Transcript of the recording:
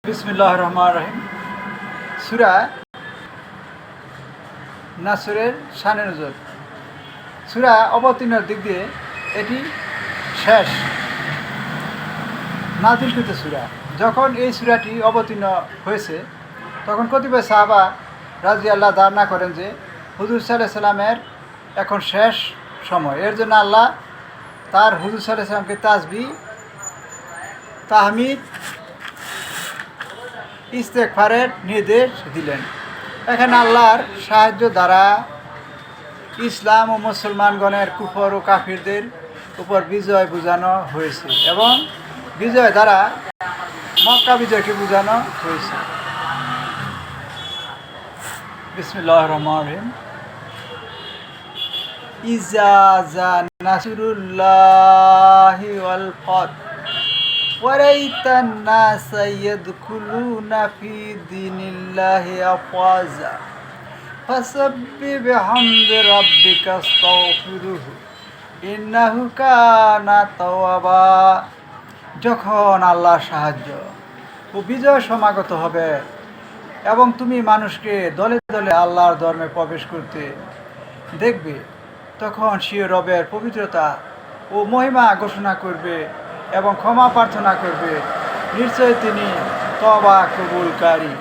বিসমিল্লাহির রহমানির রহিম। সূরা নাসরের শানে নজুল। সূরা অবতীর্ণের দিক দিয়ে এটি শেষ নাযিলকৃত সূরা। যখন এই সূরাটি অবতীর্ণ হয়েছে তখন কতিপয় সাহাবা রাদিয়াল্লাহু ধারণা করেন যে হুজুর সাল্লাল্লাহু আলাইহি সাল্লামের এখন শেষ সময়। এর জন্য আল্লাহ তার হুজুর সাল্লাল্লাহু আলাইহি সাল্লামকে তাসবিহ, তাহমিদ, ইস্তেগফারের নির্দেশ দিলেন। এখানে আল্লাহর সাহায্য দ্বারা ইসলাম ও মুসলমানগণের কুফর ও কাফিরদের উপর বিজয় বোঝানো হয়েছে এবং বিজয় দ্বারা মক্কা বিজয়কে বোঝানো হয়েছে। বিসমিল্লাহির রহমানির রহিম। ইজা জা নাসরুল্লাহি ওয়াল ফাত ওয়ারাইতান নাসা ইয়াদখুলুনা ফি দীনিল্লাহি আফওয়াজা ফাসাব্বিহ বিহামদি রাব্বিকা আস্তাগফিরুহু ইন্নাহু কানা তাওয়াবা। যখন আল্লাহর সাহায্য ও বিজয় সমাগত হবে এবং তুমি মানুষকে দলে দলে আল্লাহর ধর্মে প্রবেশ করতে দেখবে, তখন সে রবের পবিত্রতা ও মহিমা ঘোষণা করবে এবং ক্ষমা প্রার্থনা করবে। নিশ্চয় তিনি তওবা কবুলকারী।